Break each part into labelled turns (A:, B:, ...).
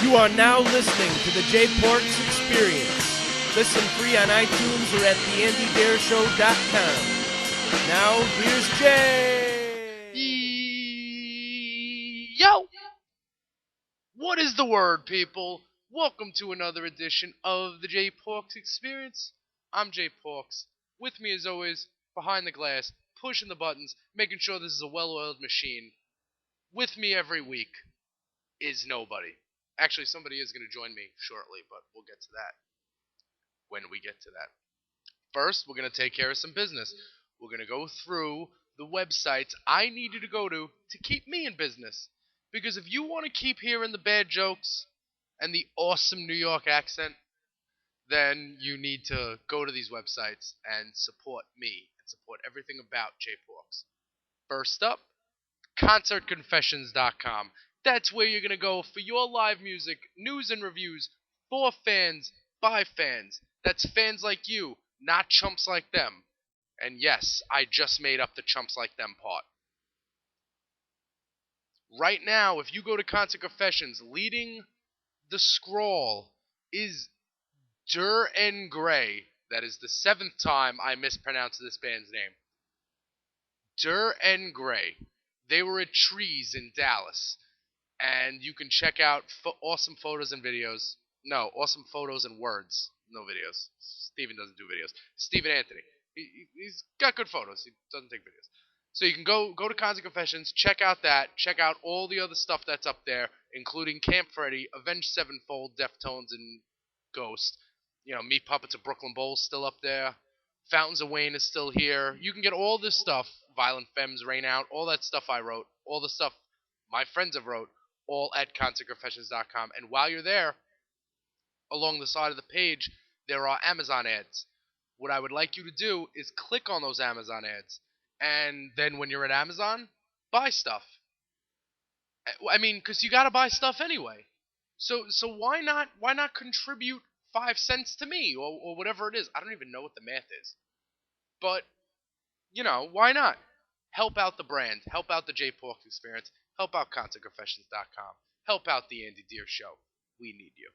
A: You are now listening to the J Porks Experience. Listen free on iTunes or at theandydareshow.com. Now, here's Jay.
B: Yo! What is the word, people? Welcome to another edition of the J Porks Experience. I'm J Porks. With me, as always, behind the glass, pushing the buttons, making sure this is a well-oiled machine. With me every week is nobody. Actually, somebody is going to join me shortly, but we'll get to that when we get to that. First, we're going to take care of some business. We're going to go through the websites I need you to go to keep me in business. Because if you want to keep hearing the bad jokes and the awesome New York accent, then you need to go to these websites and support me and support everything about J-Porks. First up, concertconfessions.com. That's where you're going to go for your live music, news and reviews, for fans, by fans. That's fans like you, not chumps like them. And yes, I just made up the chumps like them part. Right now, if you go to Concert Confessions, leading the scroll is Dur and Gray. That is the 7th time I mispronounced this band's name. Dur and Gray. They were at Trees in Dallas. And you can check out awesome photos and videos. No, awesome photos and words. No videos. Steven doesn't do videos. Steven Anthony. He's got good photos. He doesn't take videos. So you can go to Concert Confessions, check out that, check out all the other stuff that's up there, including Camp Freddy, Avenged Sevenfold, Deftones, and Ghost. You know, Meat Puppets of Brooklyn Bowl's still up there. Fountains of Wayne is still here. You can get all this stuff, Violent Femmes, Rain Out, all that stuff I wrote, all the stuff my friends have wrote, all at concertconfessions.com. And while you're there, along the side of the page, there are Amazon ads. What I would like you to do is click on those Amazon ads. And then when you're at Amazon, buy stuff. I mean, because you got to buy stuff anyway. So why not contribute 5 cents to me or whatever it is? I don't even know what the math is. But, you know, why not? Help out the brand. Help out the J-Porks Experience. Help out ConcertConfessions.com. Help out the Andy Deere Show. We need you.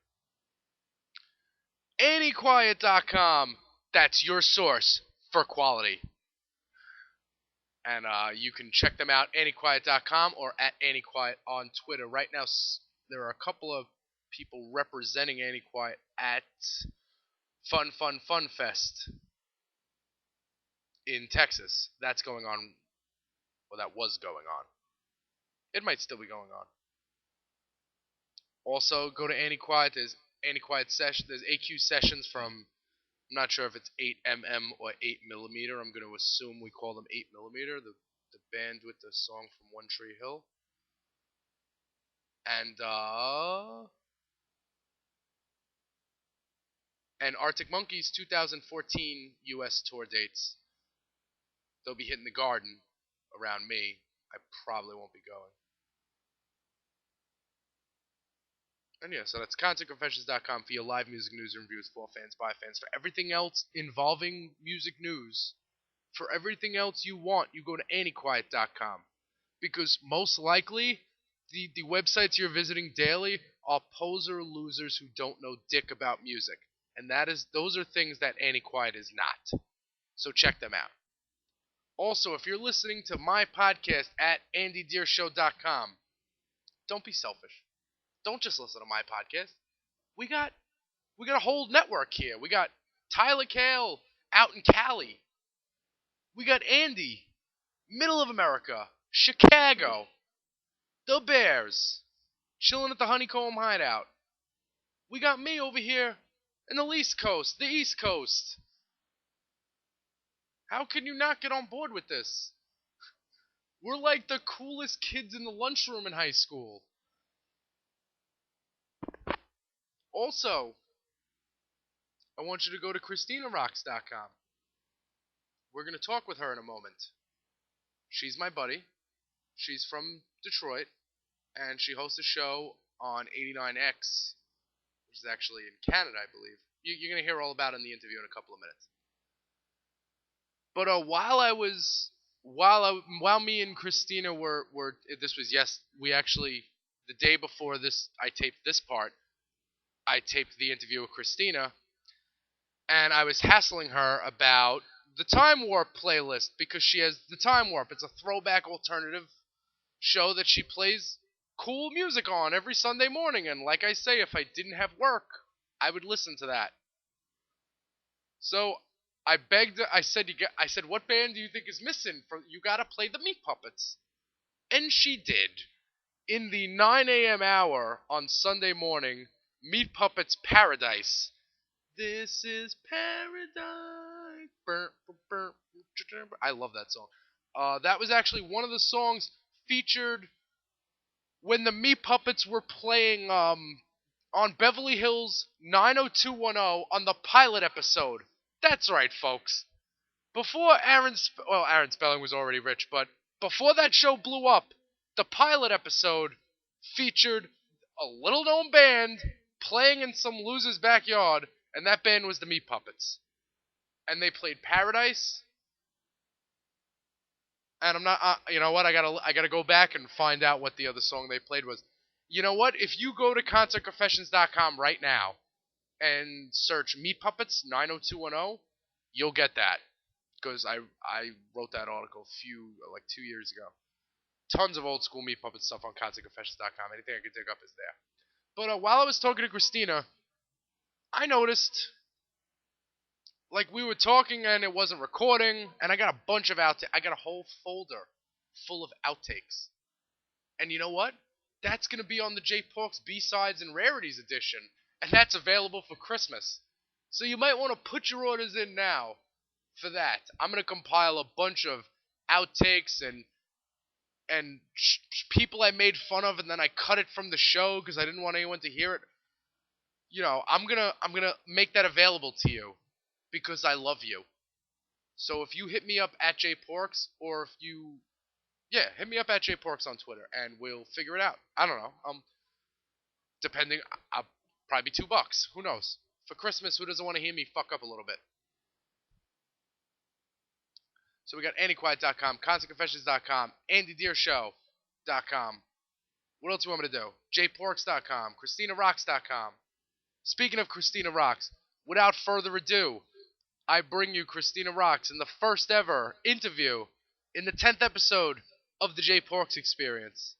B: AnnieQuiet.com. That's your source for quality. And you can check them out, AnnieQuiet.com or at AnnieQuiet on Twitter. Right now, there are a couple of people representing AnnieQuiet at Fun Fest in Texas. That's going on. Well, that was going on. It might still be going on. Also, go to AnnieQuiet. There's AnnieQuiet session. There's AQ sessions from, I'm not sure if it's 8mm or 8mm. I'm going to assume we call them 8mm. The band with the song from One Tree Hill. And Arctic Monkeys 2014 U.S. tour dates. They'll be hitting the Garden around me. I probably won't be going. And yeah, so that's ConcertConfessions.com for your live music news and reviews for fans, by fans. For everything else involving music news, for everything else you want, you go to AnnieQuiet.com. Because most likely, the websites you're visiting daily are poser losers who don't know dick about music. And those are things that AnnieQuiet is not. So check them out. Also, if you're listening to my podcast at AndyDeerShow.com, don't be selfish. Don't just listen to my podcast. We got a whole network here. We got Tyler Cale out in Cali. We got Andy, middle of America, Chicago, the Bears, chilling at the Honeycomb Hideout. We got me over here in the East Coast, How can you not get on board with this? We're like the coolest kids in the lunchroom in high school. Also, I want you to go to CristinaRocks.com. We're going to talk with her in a moment. She's my buddy. She's from Detroit, and she hosts a show on 89X, which is actually in Canada, I believe. You're going to hear all about it in the interview in a couple of minutes. But while me and Cristina were this the day before I taped this part, I taped the interview with Cristina, and I was hassling her about the Time Warp playlist because she has the Time Warp. It's a throwback alternative show that she plays cool music on every Sunday morning, and like I say, if I didn't have work, I would listen to that. So I begged. I said, what band do you think is missing? You gotta play the Meat Puppets, and she did. In the 9 a.m. hour on Sunday morning, Meat Puppets Paradise. This is paradise. I love that song. That was actually one of the songs featured when the Meat Puppets were playing on Beverly Hills 90210 on the pilot episode. That's right, folks. Before Aaron Spelling was already rich, but before that show blew up, the pilot episode featured a little-known band playing in some loser's backyard, and that band was the Meat Puppets. And they played Paradise. And I'm not, you know what? I gotta go back and find out what the other song they played was. You know what? If you go to concertconfessions.com right now and search Meat Puppets 90210, you'll get that. Because I wrote that article 2 years ago. Tons of old school Meat Puppet stuff on concertconfessions.com. Anything I could dig up is there. But while I was talking to Cristina, I noticed, like, we were talking and it wasn't recording, and I got a bunch of outtakes. I got a whole folder full of outtakes. And you know what? That's going to be on the J Porks B-Sides and Rarities edition, and that's available for Christmas. So you might want to put your orders in now for that. I'm going to compile a bunch of outtakes and people I made fun of, and then I cut it from the show because I didn't want anyone to hear it. You know, I'm gonna make that available to you because I love you. So if you hit me up at JPorks, or hit me up at JPorks on Twitter, and we'll figure it out. I don't know. Depending, I'll probably be $2. Who knows? For Christmas, who doesn't want to hear me fuck up a little bit? So we got AndyQuiet.com, ConcertConfessions.com, AndyDeerShow.com. What else do you want me to do? JPorks.com, CristinaRocks.com. Speaking of Cristina Rocks, without further ado, I bring you Cristina Rocks in the first ever interview in the 10th episode of the J Porks Experience.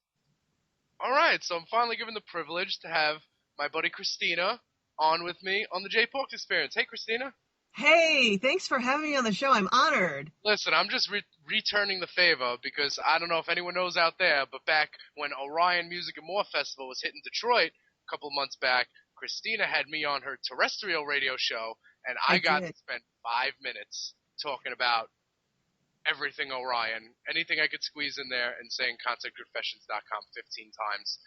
B: Alright, so I'm finally given the privilege to have my buddy Cristina on with me on the J Porks Experience. Hey, Cristina.
C: Hey, thanks for having me on the show. I'm honored.
B: Listen, I'm just returning the favor because I don't know if anyone knows out there, but back when Orion Music and More Festival was hitting Detroit a couple of months back, Cristina had me on her terrestrial radio show, and I got to spend 5 minutes talking about everything Orion, anything I could squeeze in there, and saying concertconfessions.com 15 times.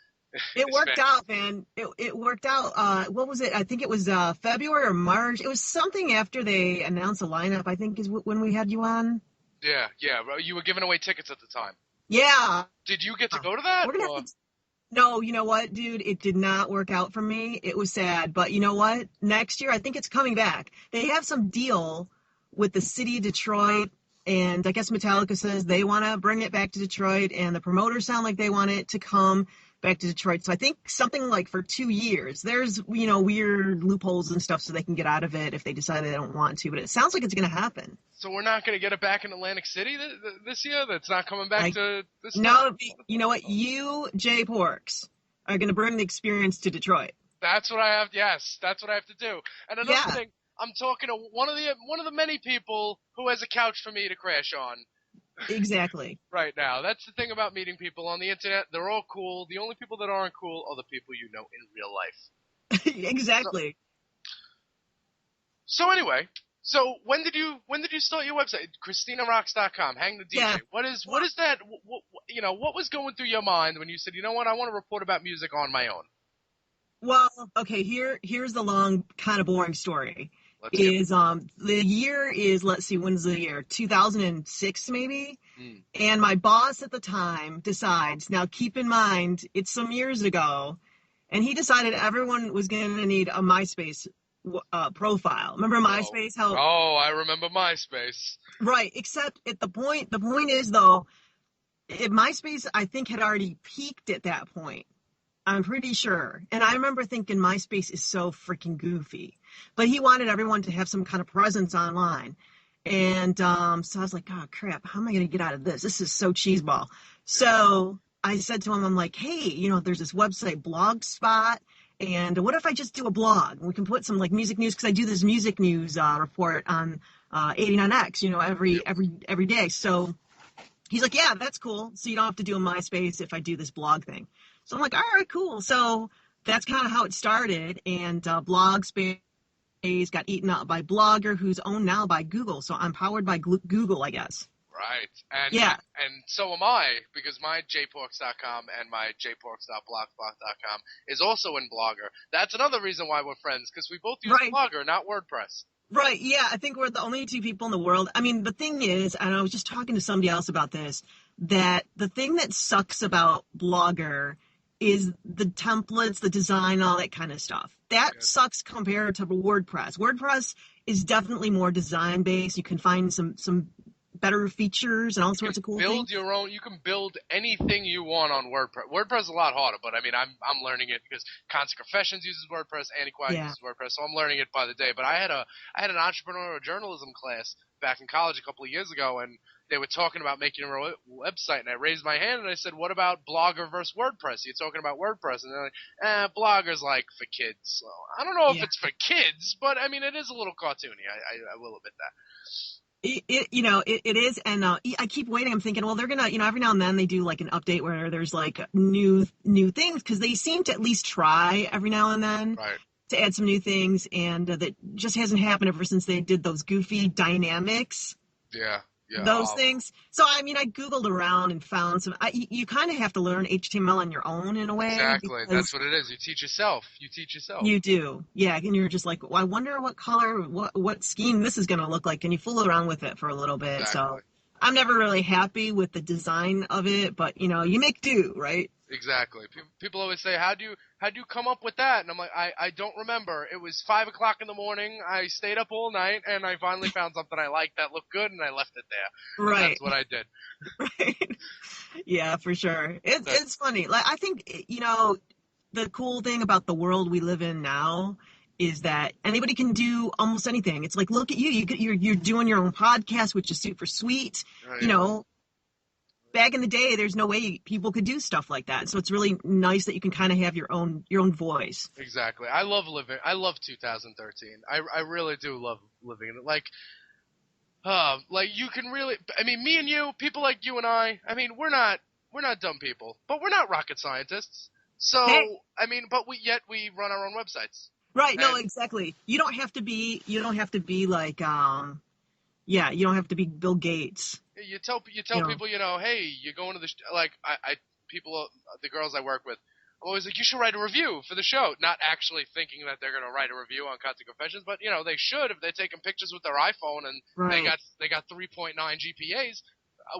C: It worked out, man. It worked out. What was it? I think it was February or March. It was something after they announced the lineup, I think, is when we had you on.
B: Yeah. You were giving away tickets at the time.
C: Yeah.
B: Did you get to go to that?
C: No, you know what, dude? It did not work out for me. It was sad. But you know what? Next year, I think it's coming back. They have some deal with the city of Detroit, and I guess Metallica says they want to bring it back to Detroit, and the promoters sound like they want it to come back to Detroit. So I think something like for 2 years. There's, weird loopholes and stuff so they can get out of it if they decide they don't want to. But it sounds like it's going to happen.
B: So we're not going to get it back in Atlantic City this year? That's not coming back to this
C: No, you know what? You, J Porks, are going to bring the experience to Detroit.
B: That's what I have. Yes, that's what I have to do. And another thing, I'm talking to one of the many people who has a couch for me to crash on.
C: Exactly.
B: Right now. That's the thing about meeting people on the internet. They're all cool. The only people that aren't cool are the people you know in real life.
C: Exactly.
B: So anyway, when did you start your website? CristinaRocks.com. Hang the DJ.
C: Yeah.
B: What is that? What was going through your mind when you said, you know what, I want to report about music on my own?
C: Well, okay, here's the long, kind of boring story. The year is, let's see, when's the year? 2006 maybe? And my boss at the time decides, now keep in mind, it's some years ago, and he decided everyone was going to need a MySpace profile. Remember MySpace?
B: I remember MySpace.
C: Right, except at the point is, though, MySpace, I think, had already peaked at that point. I'm pretty sure. And I remember thinking MySpace is so freaking goofy. But he wanted everyone to have some kind of presence online. And so I was like, oh, crap, how am I going to get out of this? This is so cheeseball. So I said to him, I'm like, hey, there's this website, Blogspot. And what if I just do a blog? We can put some like music news, because I do this music news report on 89X, every day. So he's like, yeah, that's cool. So you don't have to do a MySpace if I do this blog thing. So I'm like, all right, cool. So that's kind of how it started. And Blogspace got eaten up by Blogger, who's owned now by Google. So I'm powered by Google, I guess.
B: Right. And
C: yeah.
B: And so am I, because my jporks.com and my jporks.blogspot.com is also in Blogger. That's another reason why we're friends, because we both use Blogger, not WordPress.
C: Right, yeah, I think we're the only two people in the world. I mean, the thing is, and I was just talking to somebody else about this, that the thing that sucks about Blogger is the templates, the design, all that kind of stuff. That sucks compared to WordPress. WordPress is definitely more design-based. You can find some better features and all sorts of cool things.
B: You can build anything you want on WordPress. WordPress is a lot harder, but I mean, I'm learning it because Constant Confessions uses WordPress, Antiquiet uses WordPress, so I'm learning it by the day. But I had an entrepreneurial journalism class back in college a couple of years ago, and they were talking about making a website, and I raised my hand and I said, what about Blogger versus WordPress? You're talking about WordPress. And they're like, Blogger's like for kids. So I don't know if it's for kids, but I mean, it is a little cartoony. I will admit that.
C: It is, and I keep waiting. I'm thinking, well, they're gonna, every now and then they do like an update where there's like new things, because they seem to at least try every now and then to add some new things, and that just hasn't happened ever since they did those goofy dynamics.
B: Yeah.
C: Those things. So, I mean, I Googled around and found some. You kind of have to learn HTML on your own in a way.
B: Exactly. That's what it is. You teach yourself. You
C: do. Yeah. And you're just like, well, I wonder what color, what scheme this is going to look like. And you fool around with it for a little bit.
B: Exactly.
C: So I'm never really happy with the design of it, but, you make do, right?
B: Exactly. People always say, how'd you come up with that? And I'm like, I don't remember. It was 5 o'clock in the morning. I stayed up all night, and I finally found something I liked that looked good, and I left it there.
C: Right.
B: And that's what I did.
C: Right. Yeah, for sure. It's funny. Like, I think, the cool thing about the world we live in now is that anybody can do almost anything. It's like, look at you. You're doing your own podcast, which is super sweet. Right. Back in the day, there's no way people could do stuff like that. So it's really nice that you can kind of have your own voice.
B: Exactly. I love 2013. I really do love living in it. Like you can really. I mean, me and you, people like you and I mean, we're not dumb people, but we're not rocket scientists. So I mean, but we run our own websites.
C: Right. No, exactly. You don't have to be like you don't have to be Bill Gates.
B: You tell people, hey, you're going to the the girls I work with, I'm always like, you should write a review for the show. Not actually thinking that they're going to write a review on Constant Confessions, but they should if they're taking pictures with their iPhone and they got 3.9 GPAs.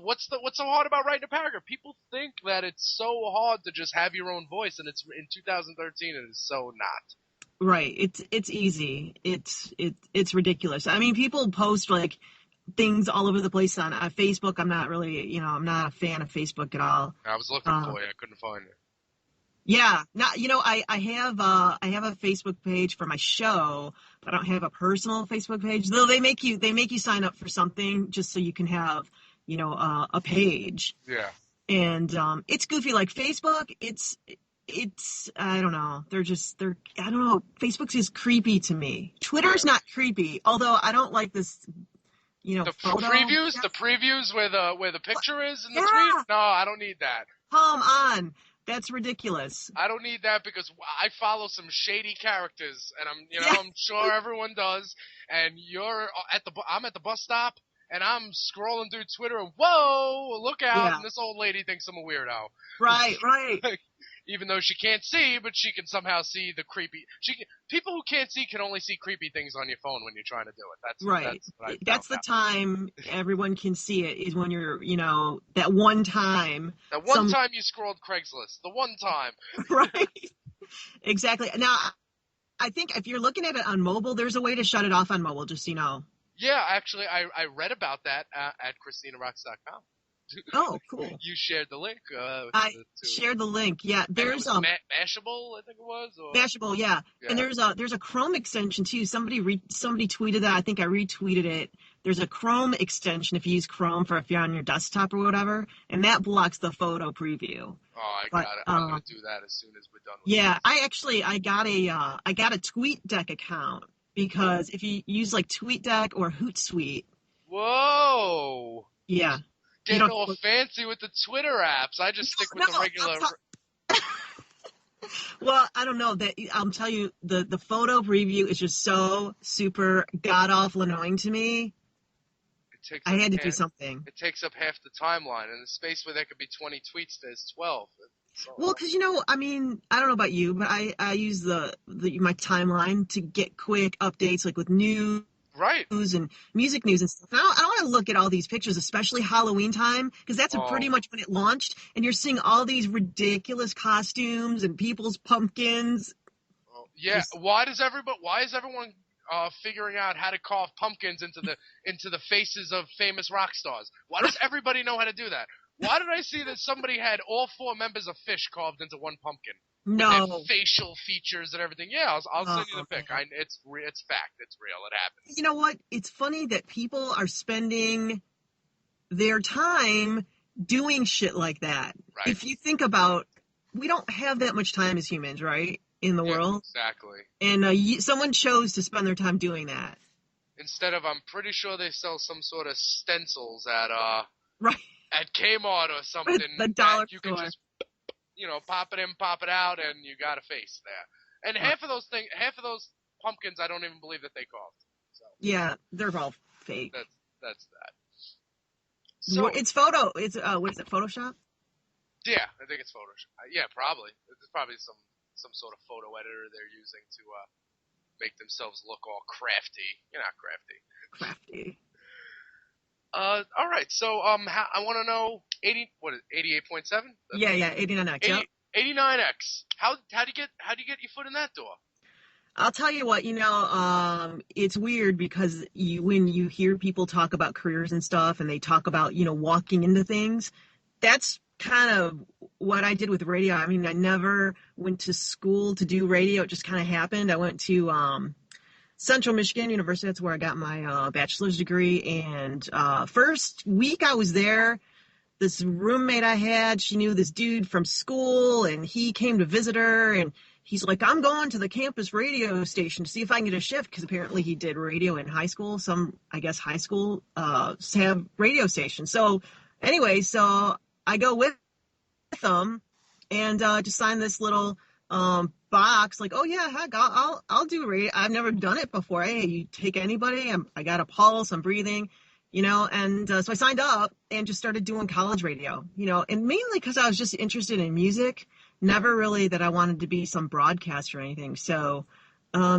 B: What's so hard about writing a paragraph? People think that it's so hard to just have your own voice, and it's in 2013, and it's so not.
C: Right. It's easy. It's ridiculous. I mean, people post like things all over the place on Facebook. I'm not really, I'm not a fan of Facebook at all.
B: I was looking for you. I couldn't find it.
C: Yeah. Not, I have a Facebook page for my show, but I don't have a personal Facebook page. Though they make you sign up for something just so you can have, a page.
B: Yeah.
C: And it's goofy. Like Facebook, it's I don't know. I don't know. Facebook's just creepy to me. Twitter's not creepy, although I don't like this.
B: The
C: photo.
B: the previews where the picture is in the tweet. No, I don't need that.
C: Come on, that's ridiculous.
B: I don't need that because I follow some shady characters, and I'm sure everyone does. And I'm at the bus stop, and I'm scrolling through Twitter, and whoa, look out! And this old lady thinks I'm a weirdo.
C: Right.
B: Even though she can't see, but she can somehow see the creepy. People who can't see can only see creepy things on your phone when you're trying to do it. That's
C: right. That's the time everyone can see it is when you're, that one time.
B: That one time you scrolled Craigslist. The one time.
C: Right. Exactly. Now, I think if you're looking at it on mobile, there's a way to shut it off on mobile, just so you know.
B: Yeah, actually, I read about that at CristinaRocks.com.
C: Oh, cool.
B: You shared the link.
C: I shared the link. Yeah,
B: And it
C: there's
B: was Mashable, I think it was. Or
C: Mashable, yeah. And
B: yeah.
C: there's a Chrome extension too. Somebody tweeted that. I think I retweeted it. There's a Chrome extension if you use Chrome if you're on your desktop or whatever, and that blocks the photo preview.
B: Oh, I
C: But
B: got it. I'm gonna do that as soon as we're done with
C: yeah,
B: this.
C: I got a TweetDeck account because if you use like TweetDeck or Hootsuite,
B: Whoa!
C: yeah, you
B: Getting
C: don't.
B: all fancy with the Twitter apps. I just stick with
C: No,
B: the regular.
C: Well, I don't know that I'll tell you the photo preview is just so super god awful annoying to me. I had to do something.
B: It takes up half the timeline, and the space where there could be 20 tweets, there's 12.
C: Well, because I mean, I don't know about you, but I use my timeline to get quick updates, like with news.
B: Right.
C: And music news and stuff. And I don't want to look at all these pictures, especially Halloween time, because that's pretty much when it launched, and you're seeing all these ridiculous costumes and people's pumpkins.
B: Yeah. Why is everyone figuring out how to carve pumpkins into the faces of famous rock stars? Why does everybody know how to do that? Why did I see that somebody had all 4 members of Fish carved into one pumpkin?
C: No.
B: With their facial features and everything. Yeah, I'll send you the pic. It's fact. It's real. It happens.
C: You know what? It's funny that people are spending their time doing shit like that.
B: Right.
C: If you think about, we don't have that much time as humans, right? In the world.
B: Exactly.
C: And someone chose to spend their time doing that.
B: Instead of, I'm pretty sure they sell some sort of stencils at
C: right.
B: At Kmart or something.
C: The dollar
B: you
C: store.
B: can just, pop it in, pop it out, and you got a face there. And half of those pumpkins, I don't even believe that they carved. So
C: yeah, they're all fake.
B: That's that. So
C: it's photo. It's what is it? Photoshop?
B: Yeah, I think it's Photoshop. Yeah, probably. There's probably some sort of photo editor they're using to make themselves look all crafty. You're not crafty.
C: Crafty.
B: All right. So I want to know 88.7?
C: Yeah, 89X. Yep.
B: 89X. How do you get your foot in that door?
C: I'll tell you what, it's weird because when you hear people talk about careers and stuff and they talk about, walking into things, that's kind of what I did with radio. I mean, I never went to school to do radio. It just kind of happened. I went to Central Michigan University. That's where I got my bachelor's degree. And first week I was there, this roommate I had, she knew this dude from school, and he came to visit her, and he's like, I'm going to the campus radio station to see if I can get a shift, because apparently he did radio in high school. Some, I guess, high school have radio stations. So anyway, so I go with him and just sign this little box, like, oh yeah, heck, I'll do radio. I've never done it before. Hey, you take anybody? I got a pulse, I'm breathing, and so I signed up and just started doing college radio, and mainly because I was just interested in music, never really that I wanted to be some broadcaster or anything. So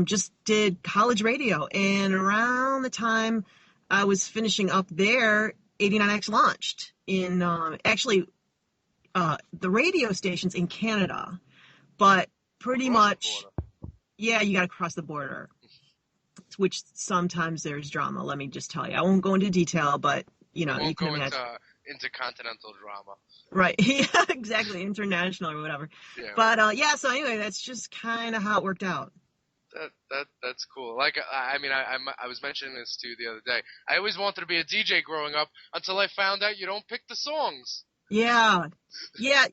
C: just did college radio, and around the time I was finishing up there, 89X launched in the radio stations in Canada, but pretty much, yeah, you got to cross the border, which sometimes there's drama. Let me just tell you. I won't go into detail, but you can imagine.
B: Intercontinental drama.
C: Right. Yeah, exactly. International or whatever. Yeah. But so anyway, that's just kind of how it worked out.
B: That's cool. Like, I was mentioning this to you the other day. I always wanted to be a DJ growing up until I found out you don't pick the songs.
C: Yeah. Yeah,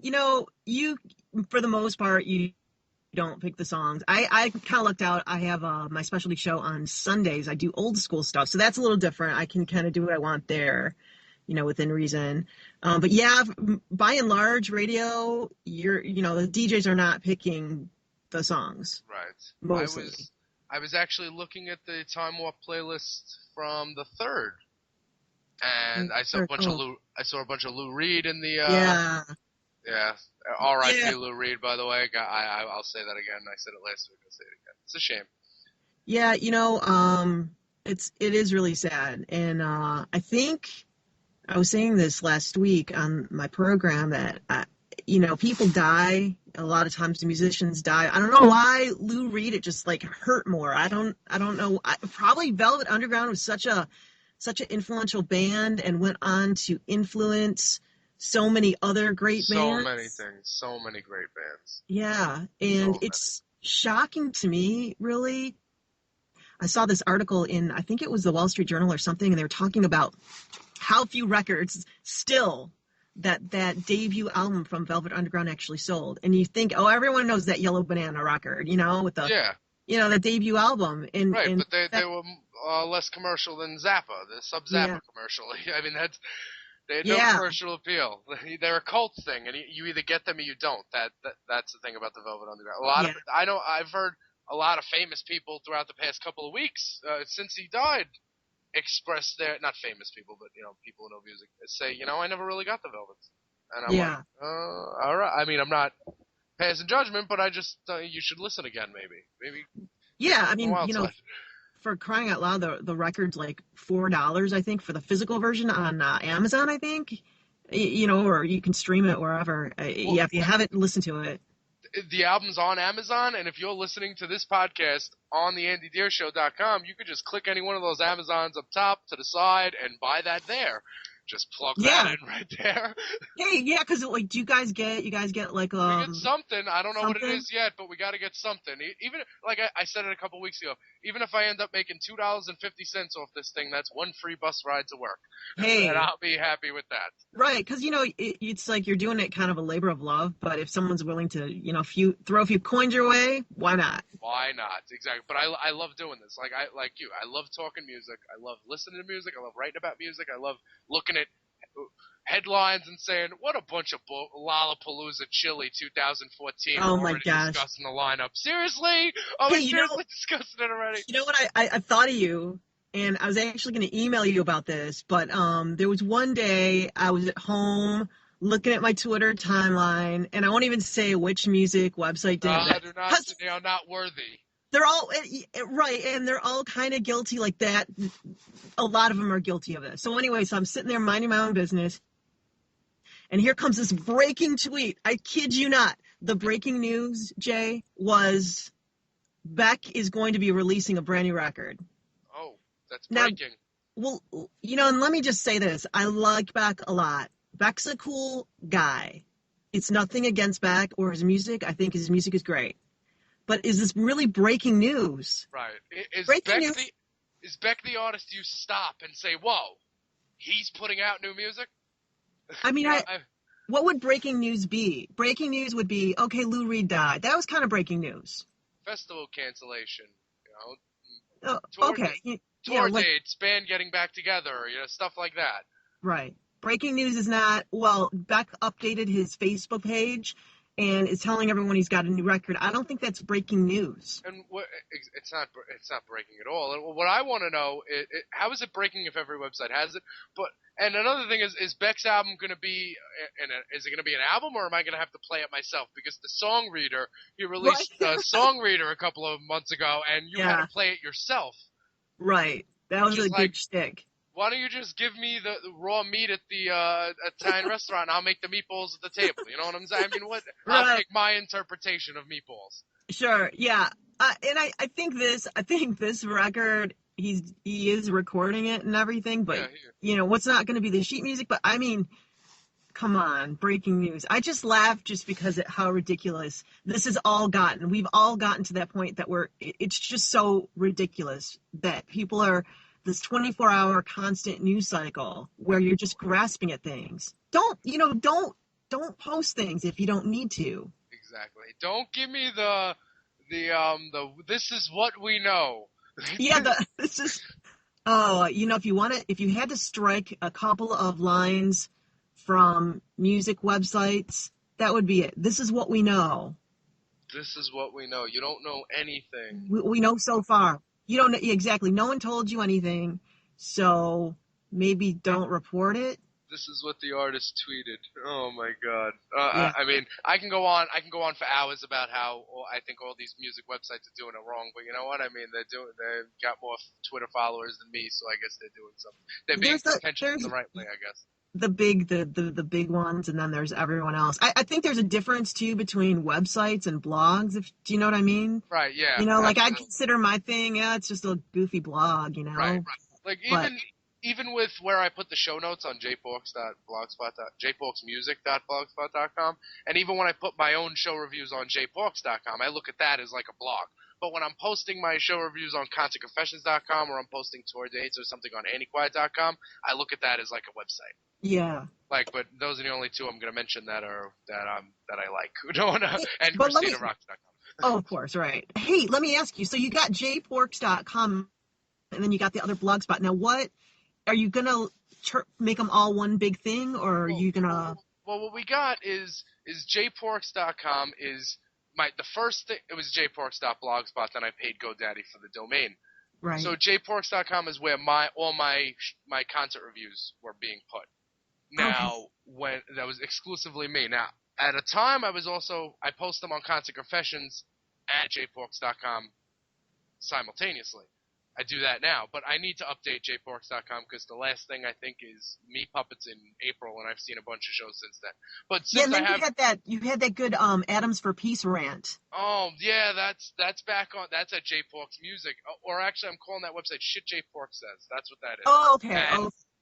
C: you, for the most part, you don't pick the songs. I kind of lucked out. I have my specialty show on Sundays. I do old school stuff, so that's a little different. I can kind of do what I want there, within reason. But yeah, by and large, radio, the DJs are not picking the songs.
B: Right.
C: Mostly.
B: I was actually looking at the Time Warp playlist from the 3rd, and I saw a bunch of Lou Reed in the Yeah. R.I.P. Lou Reed, by the way. I'll say that again. I said it last week. I'll say it again. It's a shame.
C: Yeah, it is really sad. And I think I was saying this last week on my program that, people die. A lot of times the musicians die. I don't know why Lou Reed, it just hurt more. I don't know. Probably Velvet Underground was such such an influential band and went on to influence so many other great bands.
B: So many things. So many great bands.
C: Yeah, and it's shocking to me, really. I saw this article in, I think it was the Wall Street Journal or something, and they were talking about how few records still that debut album from Velvet Underground actually sold. And you think, oh, everyone knows that Yellow Banana record, with the the debut album.
B: Right, but they were less commercial than Zappa, the Sub-Zappa commercial. I mean, they had no commercial appeal. They're a cult thing, and you either get them or you don't. That's the thing about the Velvet Underground. I've heard a lot of famous people throughout the past couple of weeks since he died express their, not famous people, but people who know music, say, I never really got the Velvets, and I'm like, all right. I mean, I'm not passing judgment, but I just you should listen again, maybe.
C: Yeah, I mean, for crying out loud, the record's like $4, I think, for the physical version on Amazon, I think, or you can stream it wherever. If you haven't listened to it.
B: The album's on Amazon, and if you're listening to this podcast on the AndyDeerShow.com, you could just click any one of those Amazons up top to the side and buy that there. Just plug that in right there.
C: Hey, because do you guys get like
B: we get something. I don't know what it is yet, but we got to get something. Even like I said it a couple weeks ago. Even if I end up making $2.50 off this thing, that's one free bus ride to work.
C: Hey,
B: and I'll be happy with that.
C: Right, because it's like you're doing it kind of a labor of love. But if someone's willing to throw a few coins your way, why not?
B: Why not? Exactly. But I love doing this. Like you. I love talking music. I love listening to music. I love writing about music. I love looking at headlines and saying, what a bunch of Lollapalooza Chili 2014.
C: Oh my gosh.
B: Discussing the lineup. Seriously? Oh, we're seriously discussing it already?
C: You know what? I thought of you, and I was actually going to email you about this, but there was one day I was at home looking at my Twitter timeline, and I won't even say which music website did it.
B: They are not worthy.
C: They're all right, and they're all kind of guilty like that. A lot of them are guilty of this. So anyway, I'm sitting there minding my own business, and here comes this breaking tweet. I kid you not. The breaking news, Jay, was Beck is going to be releasing a brand new record.
B: Oh, that's breaking.
C: Now, well, and let me just say this. I like Beck a lot. Beck's a cool guy. It's nothing against Beck or his music. I think his music is great. But is this really breaking news?
B: Right. Is
C: Beck
B: the artist you stop and say, whoa, he's putting out new music?
C: I mean, what would breaking news be? Breaking news would be, okay, Lou Reed died. That was kind of breaking news.
B: Festival cancellation,
C: Tour
B: dates, band getting back together, stuff like that.
C: Right. Breaking news is not, Beck updated his Facebook page and is telling everyone he's got a new record. I don't think that's breaking news.
B: And it's not breaking at all. And what I want to know is, how is it breaking if every website has it? And another thing is Beck's album going to be? Is it going to be an album, or am I going to have to play it myself? Because the Songreader, he released the Songreader a couple of months ago, and you had to play it yourself.
C: Right. That was a big shtick.
B: Why don't you just give me the raw meat at the Italian restaurant, and I'll make the meatballs at the table? You know what I'm saying? I mean, I'll make my interpretation of meatballs.
C: Sure, yeah. And I think this record, he is recording it and everything, but what's not going to be the sheet music? But I mean, come on, breaking news. I just laugh just because of how ridiculous this has all gotten. We've all gotten to that point that it's just so ridiculous that people are this 24-hour constant news cycle where you're just grasping at things. Don't post things if you don't need to.
B: Exactly. Don't give me the this is what we know.
C: Yeah, this is. Oh, if you had to strike a couple of lines from music websites, that would be it. This is what we know.
B: This is what we know. You don't know anything.
C: We know so far. You don't know exactly. No one told you anything, so maybe don't report it.
B: This is what the artist tweeted. Oh my God! I mean, I can go on for hours about how I think all these music websites are doing it wrong. But you know what? I mean, they've got more Twitter followers than me, so I guess they're doing something. They're being attention in the right way, I guess.
C: The big ones, and then there's everyone else. I think there's a difference too between websites and blogs. Do you know what I mean?
B: Right. Yeah.
C: Like I consider my thing. Yeah, it's just a goofy blog.
B: Right. Like even with where I put the show notes on jporks.blogspot.com, and even when I put my own show reviews on jporks.com, I look at that as like a blog. But when I'm posting my show reviews on concertconfessions.com or I'm posting tour dates or something on antiquiet.com, I look at that as like a website.
C: Yeah.
B: Like, but those are the only two I'm going to mention that I like. And
C: But
B: ChristinaRocks.com.
C: Oh, of course, right. Hey, let me ask you. So you got jporks.com, and then you got the other blogspot. Now, what are you gonna make them all one big thing, or are you gonna?
B: Well, what we got is jporks.com is the first thing. It was jporks.blogspot, then I paid GoDaddy for the domain.
C: Right.
B: So jporks.com is where all my concert reviews were being put. Now, when that was exclusively me. Now, at a time, I post them on Concert Confessions at jporks.com simultaneously. I do that now, but I need to update jporks.com because the last thing I think is Meat Puppets in April, and I've seen a bunch of shows since then. But since
C: and then you had that good Atoms for Peace rant.
B: Oh yeah, that's back on. That's at jporks Music, or actually, I'm calling that website Shit Jporks Says. That's what that is.
C: Oh, okay.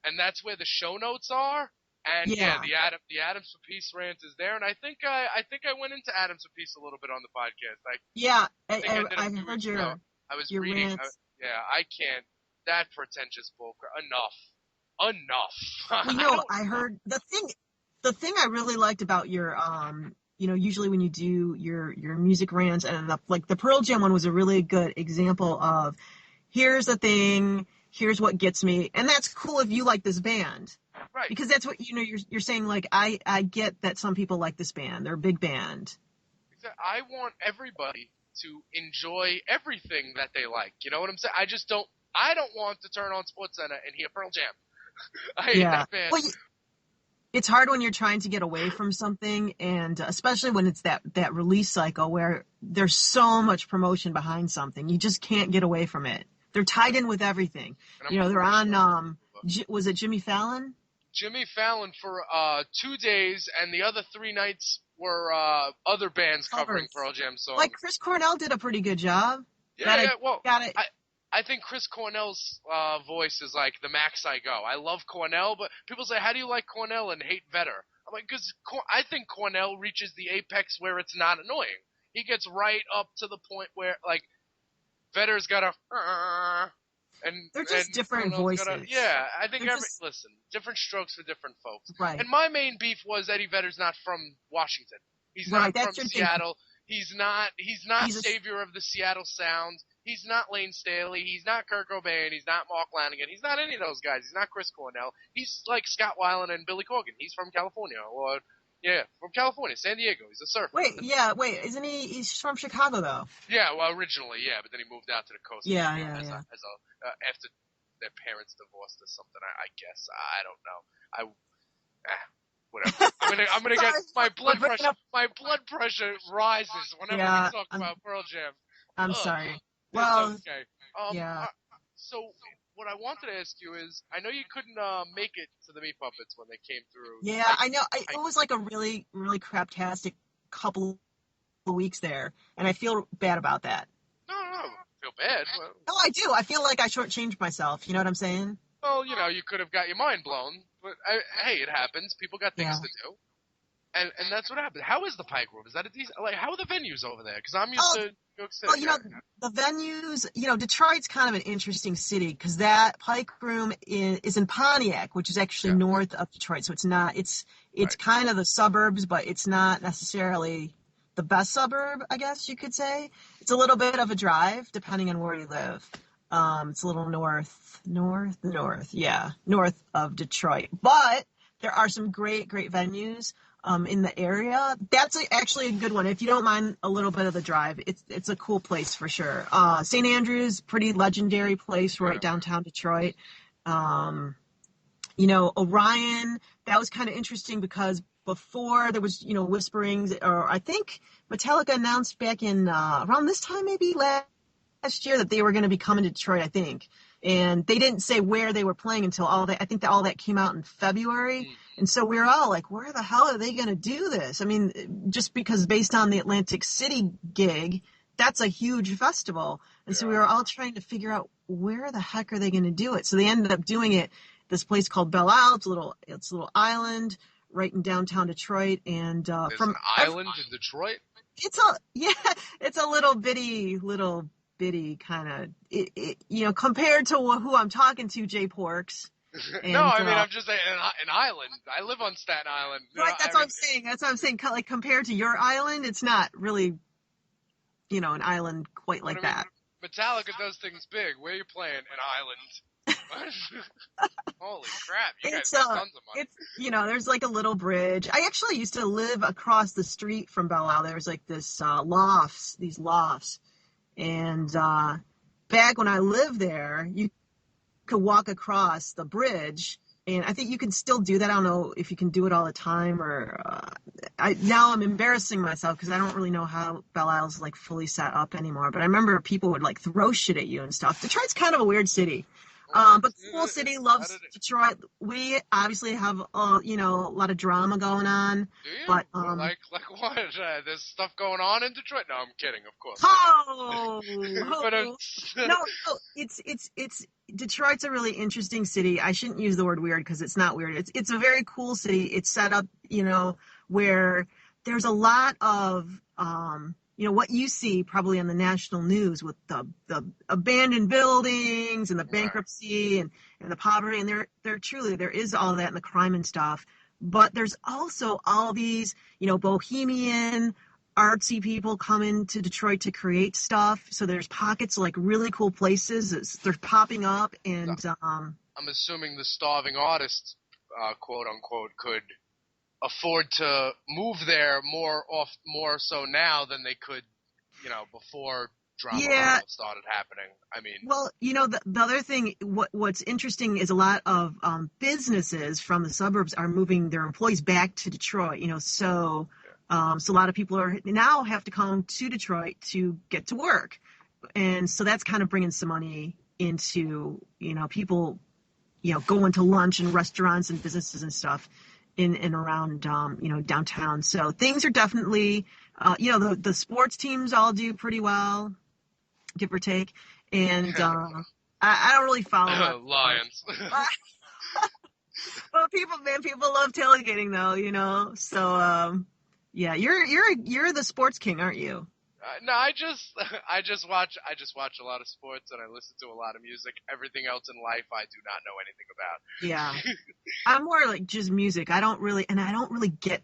B: And that's where the show notes are. And the Atoms for Peace rant is there, and I think I went into Atoms for Peace a little bit on the podcast.
C: I heard your.
B: I was
C: your
B: reading. I can't. That pretentious bullcrap. Enough.
C: Well, I heard the thing I really liked about your usually when you do your music rants, and the Pearl Jam one was a really good example of here's the thing, here's what gets me, and that's cool if you like this band.
B: Right.
C: Because that's what you're saying. Like I get that some people like this band; they're a big band.
B: I want everybody to enjoy everything that they like. You know what I'm saying? I don't want to turn on SportsCenter and hear Pearl Jam. I hate that band.
C: Well, it's hard when you're trying to get away from something, and especially when it's that release cycle where there's so much promotion behind something, you just can't get away from it. They're tied in with everything. They're on. Was it Jimmy Fallon?
B: Jimmy Fallon for 2 days, and the other 3 nights were other bands covering Pearl Jam songs.
C: Like Chris Cornell did a pretty good job.
B: I think Chris Cornell's voice is like the max I go. I love Cornell, but people say, how do you like Cornell and hate Vedder? I'm like, because I think Cornell reaches the apex where it's not annoying. He gets right up to the point where, like, Vedder's got a... And
C: they're just different voices.
B: I think different strokes for different folks.
C: Right.
B: And my main beef was Eddie Vedder's not from Washington. He's not from Seattle. He's not savior of the Seattle sound. He's not Lane Staley. He's not Kurt Cobain. He's not Mark Lanigan. He's not any of those guys. He's not Chris Cornell. He's like Scott Weiland and Billy Corgan. He's from California, from California, San Diego. He's a surfer.
C: Isn't he? He's from Chicago though.
B: Yeah, well, originally, but then he moved out to the coast. After their parents divorced or something. I guess I don't know. Whatever. I'm gonna get my blood pressure. My blood pressure rises whenever we talk about Pearl Jam.
C: I'm sorry. Well,
B: okay. So what I wanted to ask you is, I know you couldn't make it to the Meat Puppets when they came through.
C: Yeah, I know. It was like a really, really craptastic couple of weeks there, and I feel bad about that.
B: No, feel bad. Well,
C: no, I do. I feel like I shortchanged myself. You know what I'm saying?
B: Well, you could have got your mind blown, but hey, it happens. People got things to do. And that's what happened. How is the Pike Room? Is that a decent? Like, how are the venues over there? Because I'm used to New York City.
C: Well, the venues. Detroit's kind of an interesting city because that Pike Room is in Pontiac, which is actually north of Detroit. So it's not. It's kind of the suburbs, but it's not necessarily the best suburb, I guess you could say. It's a little bit of a drive depending on where you live. It's a little north of Detroit, but there are some great venues. In the area. That's actually a good one. If you don't mind a little bit of the drive, it's a cool place for sure. St. Andrews, pretty legendary place right downtown Detroit. Orion, that was kind of interesting because before there was, whisperings, or I think Metallica announced back in around this time maybe last year that they were going to be coming to Detroit, I think. And they didn't say where they were playing until all that came out in February. And so we were all like, where the hell are they going to do this? I mean, just because based on the Atlantic City gig, that's a huge festival. And so we were all trying to figure out where the heck are they going to do it. So they ended up doing it this place called Belle Isle. It's a little island right in downtown Detroit. And
B: There's
C: from
B: an island in Detroit?
C: it's a little bitty kind of, compared to who I'm talking to, Jay Porks. And,
B: no, I mean, I'm just saying an island. I live on Staten Island.
C: Right, that's what I'm saying. That's what I'm saying. Like, compared to your island, it's not really, an island quite like that.
B: Metallica does things big. Where are you playing? An island. Holy crap, you guys got tons of money.
C: It's, there's like a little bridge. I actually used to live across the street from Belle Isle. There was like these lofts. And back when I lived there, you could walk across the bridge, and I think you can still do that. I don't know if you can do it all the time, or now I'm embarrassing myself because I don't really know how Belle Isle's like fully set up anymore. But I remember people would like throw shit at you and stuff. Detroit's kind of a weird city. But cool city, loves Detroit. We obviously have, a lot of drama going on.
B: Do you?
C: But,
B: like what? There's stuff going on in Detroit? No, I'm kidding, of course.
C: Oh!
B: But,
C: no, it's Detroit's a really interesting city. I shouldn't use the word weird because it's not weird. It's a very cool city. It's set up, where there's a lot of, what you see probably on the national news with the abandoned buildings and the bankruptcy and the poverty. And there is all that and the crime and stuff. But there's also all these, bohemian, artsy people coming to Detroit to create stuff. So there's pockets of like really cool places. They're popping up. And
B: I'm assuming the starving artists, quote unquote, could afford to move there more so now than they could, before drama started happening. I mean,
C: well, the other thing, what's interesting is a lot of businesses from the suburbs are moving their employees back to Detroit. So a lot of people now have to come to Detroit to get to work, and so that's kind of bringing some money into people, going to lunch and restaurants and businesses and stuff in and around, downtown. So things are definitely, the sports teams all do pretty well, give or take. And I don't really follow
B: Lions.
C: Well, people love tailgating though, So, you're the sports king, aren't you?
B: No, I just watch a lot of sports and I listen to a lot of music. Everything else in life I do not know anything about.
C: Yeah. I'm more like just music. I don't really get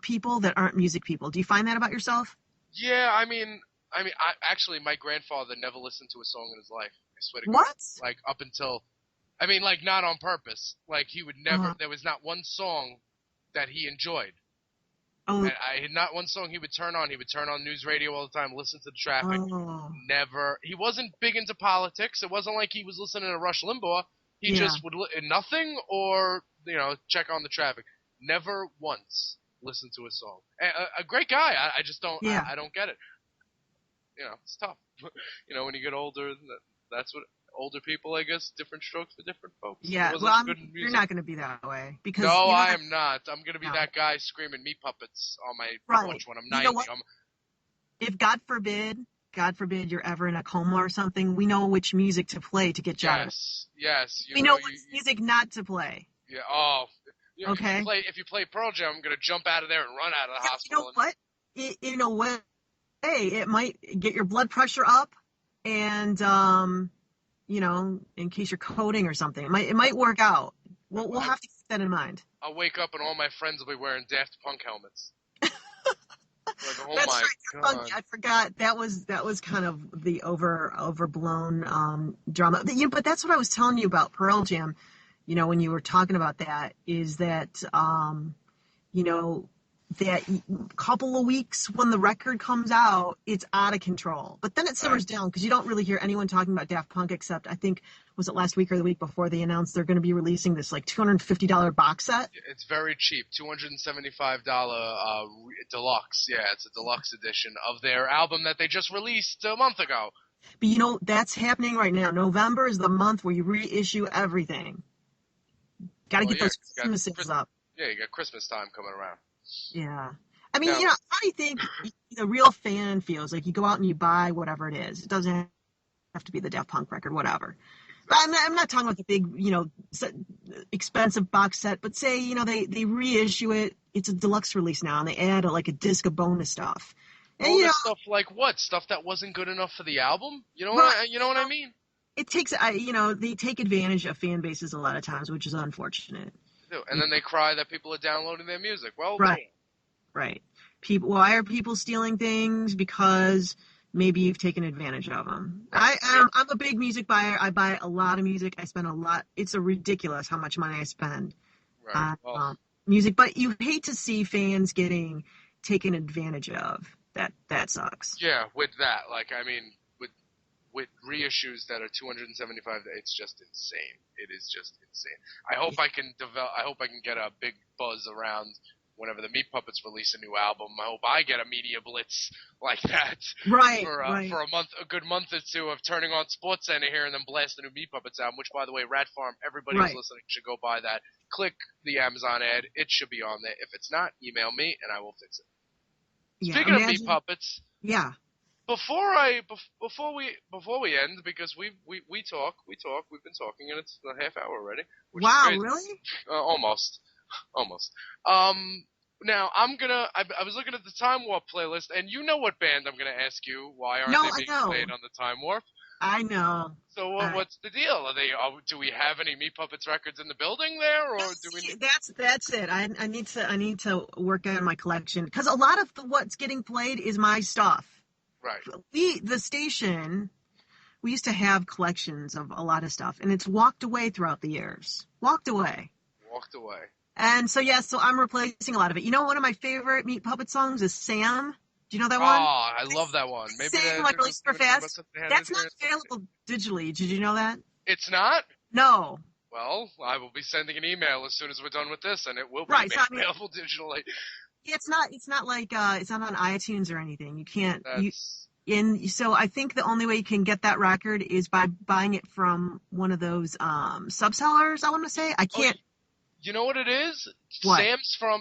C: people that aren't music people. Do you find that about yourself?
B: Yeah, I mean, actually my grandfather never listened to a song in his life. I swear to God.
C: What?
B: Like up until, not on purpose. Like he would never, there was not one song that he enjoyed.
C: Oh.
B: And I had not one song he would turn on. He would turn on news radio all the time, listen to the traffic.
C: Oh.
B: Never. He wasn't big into politics. It wasn't like he was listening to Rush Limbaugh. He just would nothing or check on the traffic. Never once listened to a song. A great guy. I just don't.
C: Yeah.
B: I don't get it. It's tough. When you get older, that's what. Older people, I guess, different strokes for different folks.
C: Yeah, well, you're not going to be that way because.
B: No, I am not. I'm going to be that guy screaming meat puppets on my porch when I'm 90.
C: If God forbid you're ever in a coma or something, we know which music to play to get you out of it.
B: Yes.
C: We know which music not to play.
B: Yeah. Oh.
C: Okay.
B: If you play Pearl Jam, I'm going to jump out of there and run out of the hospital.
C: You know what? It might get your blood pressure up, and in case you're coding or something. It might work out. We'll have to keep that in mind.
B: I'll wake up and all my friends will be wearing Daft Punk helmets.
C: That's my God. I forgot that was kind of the overblown drama. But that's what I was telling you about Pearl Jam. When you were talking about that, is that that couple of weeks when the record comes out, it's out of control. But then it simmers down because you don't really hear anyone talking about Daft Punk except, I think, was it last week or the week before, they announced they're going to be releasing this like $250 box set.
B: It's very cheap, $275 deluxe. Yeah, it's a deluxe edition of their album that they just released a month ago.
C: But that's happening right now. November is the month where you reissue everything. Got to get those Christmas sales up.
B: Yeah, you got Christmas time coming around.
C: Yeah. I mean,
B: Now,
C: I think the real fan feels like you go out and you buy whatever it is. It doesn't have to be the Daft Punk record, whatever. But
B: exactly.
C: I'm not talking about the big, expensive box set, but say, they reissue it. It's a deluxe release now, and they add like a disc of bonus stuff. And,
B: Bonus stuff like what? Stuff that wasn't good enough for the album?
C: right,
B: You know what I mean?
C: it takes, they take advantage of fan bases a lot of times, which is unfortunate.
B: They do. And then they cry that people are downloading their music. Well,
C: Right, right. Why are people stealing things? Because maybe you've taken advantage of them.
B: right.
C: I'm a big music buyer. I buy a lot of music. I spend a lot. It's a ridiculous how much money I spend
B: Right.
C: on
B: Well,
C: music. But you hate to see fans getting taken advantage of. That sucks.
B: yeah, with that, like, I mean, with reissues that are 275, it's just insane. It is just insane. I hope I can get a big buzz around whenever the Meat Puppets release a new album. I hope I get a media blitz like that
C: Right,
B: for
C: right.
B: a good month or two of turning on SportsCenter here and then blast the new Meat Puppets album. Which, by the way, Rat Farm, everybody
C: Right.
B: who's listening should go buy that. Click the Amazon ad; it should be on there. If it's not, email me and I will fix it.
C: Yeah,
B: Speaking of Meat Puppets.
C: Yeah.
B: Before we end, because we talk, we've been talking and it's a half hour already. Which
C: Wow,
B: is
C: really?
B: almost. Now I was looking at the Time Warp playlist, and you know what band I'm gonna ask you? Why aren't
C: No,
B: they
C: I
B: being
C: know.
B: played on the Time Warp?
C: I know.
B: So what's the deal? Do we have any Meat Puppets records in the building there, or do we?
C: That's it. I need to work on my collection because a lot of what's getting played is my stuff.
B: Right.
C: The station, we used to have collections of a lot of stuff, and it's walked away throughout the years. Walked away. And so so I'm replacing a lot of it. One of my favorite Meat Puppet songs is Sam. Do you know that one?
B: Oh, I love that one. Maybe
C: Sam, like really super fast. That's not available digitally. Did you know that?
B: It's not?
C: No.
B: Well, I will be sending an email as soon as we're done with this, and it will be
C: Right,
B: made
C: so, I mean,
B: available digitally.
C: It's not like it's not on iTunes or anything. You can't.
B: That's...
C: So I think the only way you can get that record is by buying it from one of those subsellers. I want to say I can't.
B: You know what it is?
C: What?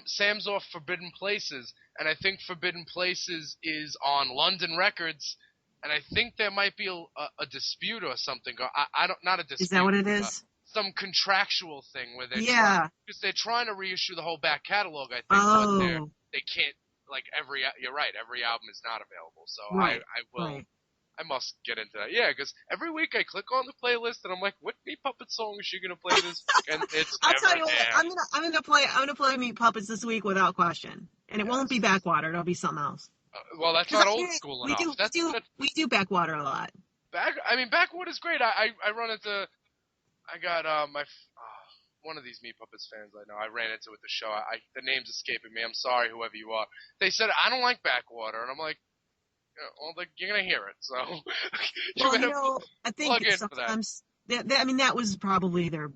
B: Sam's off Forbidden Places, and I think Forbidden Places is on London Records, and I think there might be a dispute or something. I don't, not a dispute.
C: Is that what it is?
B: Some contractual thing where because they're trying to reissue the whole back catalog. I think,
C: oh.
B: but they can't. Like you're right. Every album is not available, so
C: right.
B: I will.
C: Right.
B: I must get into that. Yeah, because every week I click on the playlist and I'm like, what Meat Puppet song is she gonna play this week? And it's
C: I'll
B: never
C: tell you
B: there.
C: what, I'm gonna play Meat Puppets this week without question, and it won't be Backwater. It'll be something else.
B: Well, that's not old school enough.
C: We do Backwater a lot.
B: Backwater's great. I run into. I got one of these Meat Puppets fans I know. I ran into at the show. The name's escaping me. I'm sorry, whoever you are. They said I don't like Backwater, and I'm like. Well, you're gonna hear it, so
C: I think sometimes that was probably their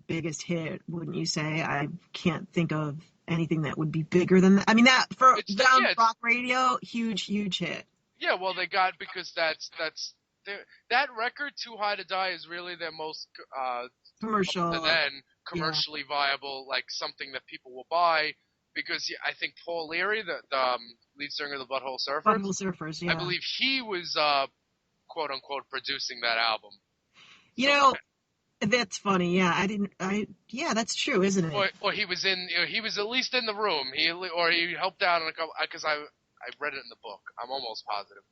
C: biggest hit, wouldn't you say? I can't think of anything that would be bigger than that. I mean, that for rock radio, huge hit.
B: Yeah, well, they got because that's that record, Too High to Die, is really their most commercially viable, like something that people will buy. Because I think Paul Leary, the lead singer of the Butthole Surfers,
C: yeah.
B: I believe he was quote unquote producing that album.
C: That's funny. Yeah, yeah, that's true, isn't it?
B: Or he was he was at least in the room. He helped out on a couple because I read it in the book. I'm almost positive.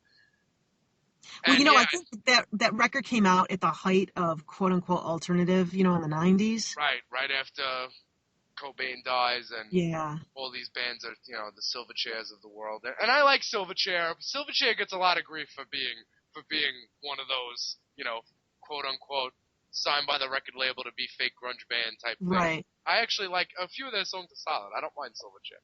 C: Well, I think that record came out at the height of quote unquote alternative, in the 90s.
B: Right after Cobain dies and all these bands are, the Silverchairs of the world. And I like Silverchair. Silverchair gets a lot of grief for being one of those, quote unquote, signed by the record label to be fake grunge band type thing.
C: Right.
B: I actually like a few of their songs are solid. I don't mind
C: Silverchair,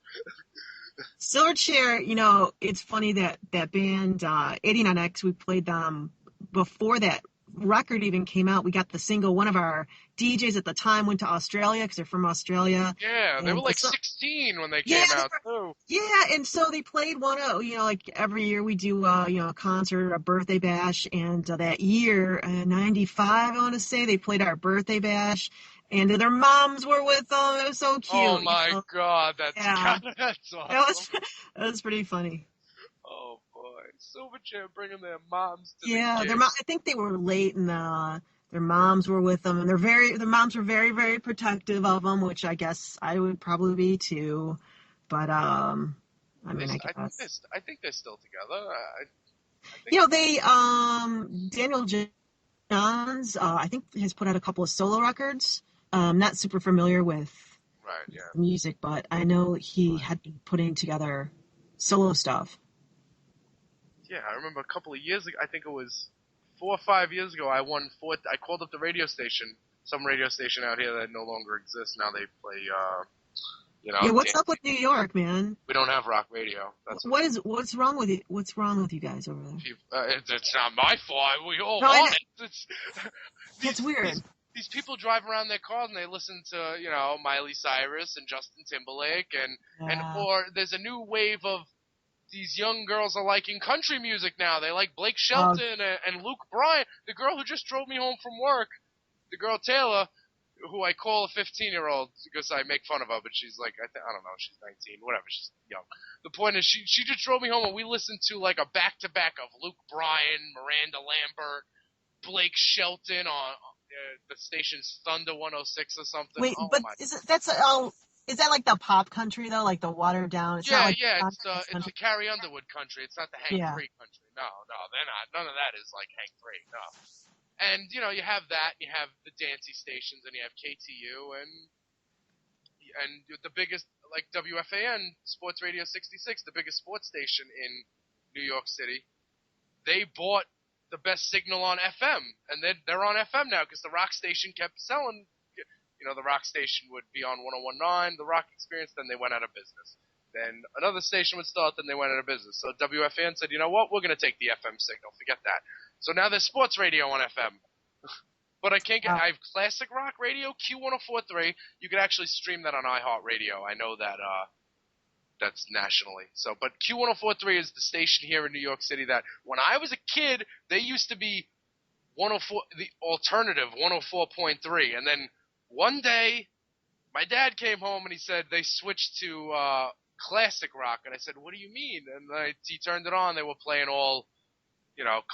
B: Silverchair.
C: it's funny that band 89X, we played them before that record even came out. We got the single. One of our DJs at the time went to Australia because they're from Australia.
B: Yeah, they were like 16 when they came out.
C: Yeah, and so they played one of, like every year we do, a concert, a birthday bash, and that year, 95, I want to say, they played our birthday bash, and their moms were with them. It was so cute.
B: Oh my God,
C: Yeah,
B: that's awesome.
C: that was pretty funny.
B: Oh boy, Silverchair bringing their moms to the
C: Yeah,
B: gig.
C: I think they were late, and their moms were with them, and their moms were very, very protective of them, which I guess I would probably be too. But I mean, I guess
B: I think they're still together. I think.
C: you know they Daniel Johns, I think has put out a couple of solo records. Not super familiar with
B: Right. Yeah.
C: music, but I know he had been putting together solo stuff.
B: Yeah, I remember a couple of years ago. I think it was 4 or 5 years ago. I called up the radio station, some radio station out here that no longer exists. Now they play,
C: Yeah, what's up
B: dancing.
C: with New York, man?
B: We don't have rock radio. That's
C: What's wrong with you? What's wrong with you guys over there?
B: it's not my fault. We all
C: No, I know.
B: want it.
C: It's weird.
B: These people drive around their cars and they listen to, Miley Cyrus and Justin Timberlake or there's a new wave of these young girls are liking country music now. They like Blake Shelton and Luke Bryan. The girl who just drove me home from work, the girl Taylor, who I call a 15-year-old because I make fun of her, but she's like, I don't know, she's 19, whatever, she's young. The point is, she just drove me home and we listened to like a back-to-back of Luke Bryan, Miranda Lambert, Blake Shelton on the station's Thunder 106 or something.
C: Wait, but is that like the pop country though, like the watered down? It's not like
B: it's the Carrie Underwood country. It's not the Hank 3 country. No, they're not. None of that is like Hank 3. No. And you have that. You have the dancey stations, and you have KTU, and the biggest like WFAN Sports Radio 66, the biggest sports station in New York City. They bought the best signal on FM, and they're on FM now because the rock station kept selling. The rock station would be on 101.9, the rock experience, then they went out of business. Then another station would start, then they went out of business. So WFAN said, you know what, we're going to take the FM signal, forget that. So now there's sports radio on FM. But I have classic rock radio, Q104.3. You can actually stream that on iHeartRadio. I know that that's nationally. So, but Q104.3 is the station here in New York City that when I was a kid, they used to be 104, the alternative 104.3, and then one day, my dad came home and he said they switched to classic rock, and I said, "What do you mean?" And he turned it on. They were playing all,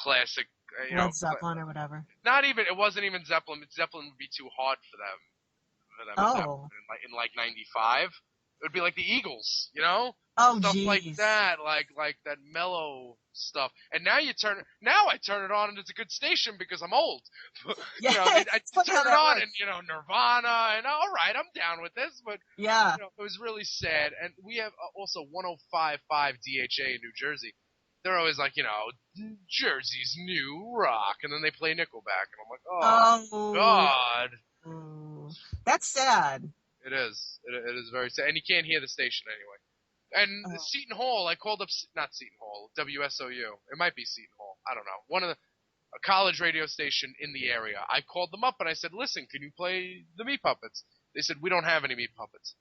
B: classic,
C: Led Zeppelin or whatever.
B: It wasn't even Zeppelin. Zeppelin would be too hard for them.
C: Oh.
B: In like '95, it would be like the Eagles,
C: Oh,
B: stuff
C: geez.
B: like that, like that mellow stuff. And now I turn it on and it's a good station because I'm old.
C: Yeah,
B: I
C: it's
B: turn it on and Nirvana and all right, I'm down with this. But
C: yeah,
B: it was really sad. And we have also 105.5 DHA in New Jersey. They're always like, Jersey's new rock, and then they play Nickelback, and I'm like, oh God,
C: that's sad.
B: It is. It is very sad, and you can't hear the station anyway. And Seton Hall, I called up, not Seton Hall, WSOU. It might be Seton Hall. I don't know. A college radio station in the area. I called them up and I said, listen, can you play the Meat Puppets? They said, we don't have any Meat Puppets.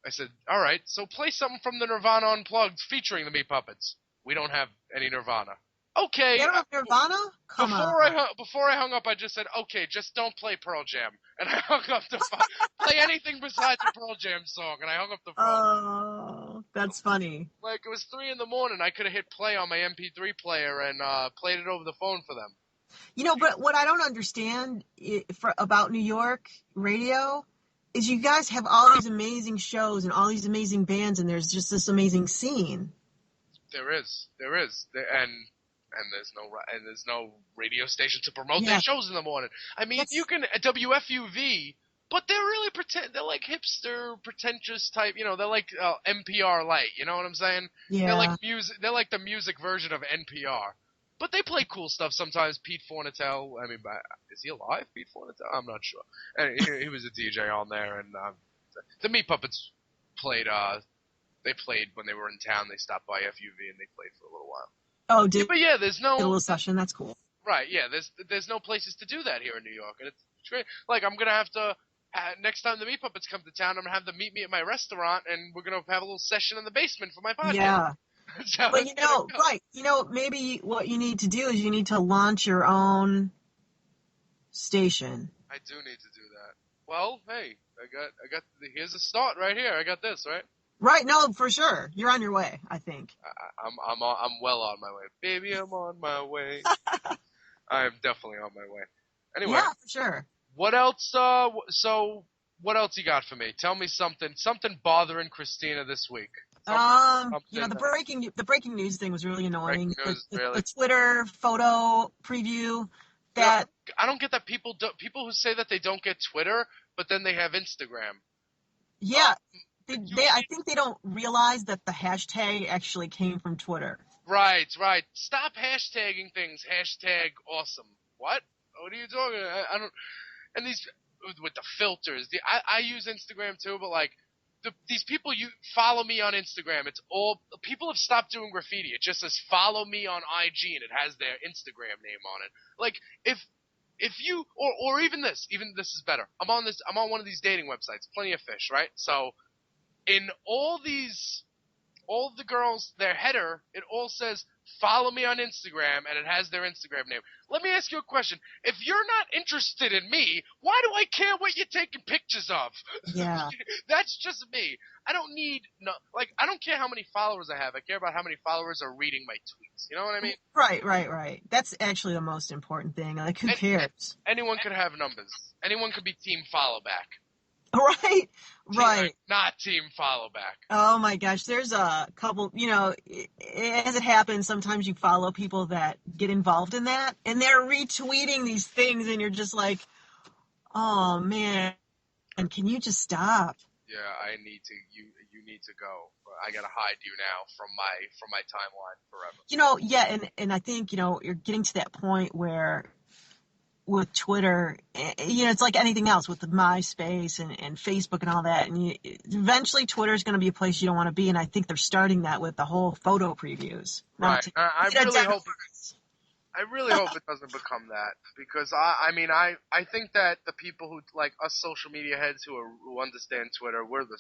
B: I said, all right, so play something from the Nirvana Unplugged featuring the Meat Puppets. We don't have any Nirvana. Okay.
C: You don't have Nirvana? Come on.
B: Before I hung up, I just said, okay, just don't play Pearl Jam. And I hung up the phone. Play anything besides a Pearl Jam song. And I hung up the phone.
C: Oh, that's funny.
B: Like, it was 3 a.m. I could have hit play on my MP3 player and played it over the phone for them.
C: But what I don't understand about New York radio is you guys have all these amazing shows and all these amazing bands, and there's just this amazing scene.
B: There is. And there's no radio station to promote their shows in the morning. I mean, you can WFUV, but they're really they're like hipster, pretentious type. They're like NPR light. You know what I'm saying?
C: Yeah.
B: They're like music. They're like the music version of NPR. But they play cool stuff sometimes. Pete Fornatel. I mean, is he alive? Pete Fornatel? I'm not sure. And he was a DJ on there, and the Meat Puppets played. They played when they were in town. They stopped by FUV and they played for a little while.
C: Oh,
B: but yeah, there's no
C: a little session. That's cool.
B: Right? Yeah, there's no places to do that here in New York, and it's great. Like I'm gonna have to next time the Meat Puppets come to town, I'm gonna have them meet me at my restaurant, and we're gonna have a little session in the basement for my podcast.
C: Yeah.
B: So
C: but right? Maybe what you need to do is you need to launch your own station.
B: I do need to do that. Well, hey, here's a start right here. I got this, right?
C: Right? No, for sure. You're on your way, I think.
B: I'm well on my way. Baby, I'm on my way. I am definitely on my way. Anyway,
C: Yeah, for sure.
B: what else, what else you got for me? Tell me something bothering Christina this week. Something
C: The breaking news thing was really
B: breaking
C: annoying.
B: news, really.
C: The Twitter photo preview
B: You know,
C: that
B: I don't get that people who say that they don't get Twitter, but then they have Instagram.
C: yeah,
B: You
C: I think they don't realize that the hashtag actually came from Twitter.
B: Right. Stop hashtagging things. Hashtag awesome. What are you talking? I don't. And these with the filters. I use Instagram too, but like these people you follow me on Instagram. It's all people have stopped doing graffiti. It just says follow me on IG and it has their Instagram name on it. Like if you or even this is better. I'm on one of these dating websites. Plenty of Fish, right? So in all the girls, their header, it all says, follow me on Instagram, and it has their Instagram name. Let me ask you a question. If you're not interested in me, why do I care what you're taking pictures of?
C: Yeah.
B: That's just me. I don't care how many followers I have. I care about how many followers are reading my tweets. You know what I mean?
C: Right. That's actually the most important thing. Like, who cares?
B: Anyone could have numbers. Anyone could be team follow back.
C: Right.
B: Not team follow back.
C: Oh my gosh, there's a couple, as it happens, sometimes you follow people that get involved in that, and they're retweeting these things, and you're just like, oh man, and can you just stop?
B: Yeah, you need to go. I gotta hide you now from my timeline forever.
C: Yeah, and I think, you're getting to that point where with Twitter, it's like anything else with the MySpace and Facebook and all that. And eventually Twitter is going to be a place you don't want to be. And I think they're starting that with the whole photo previews.
B: Right. I really hope it doesn't become that because I think that the people who like us social media heads who understand Twitter, we're the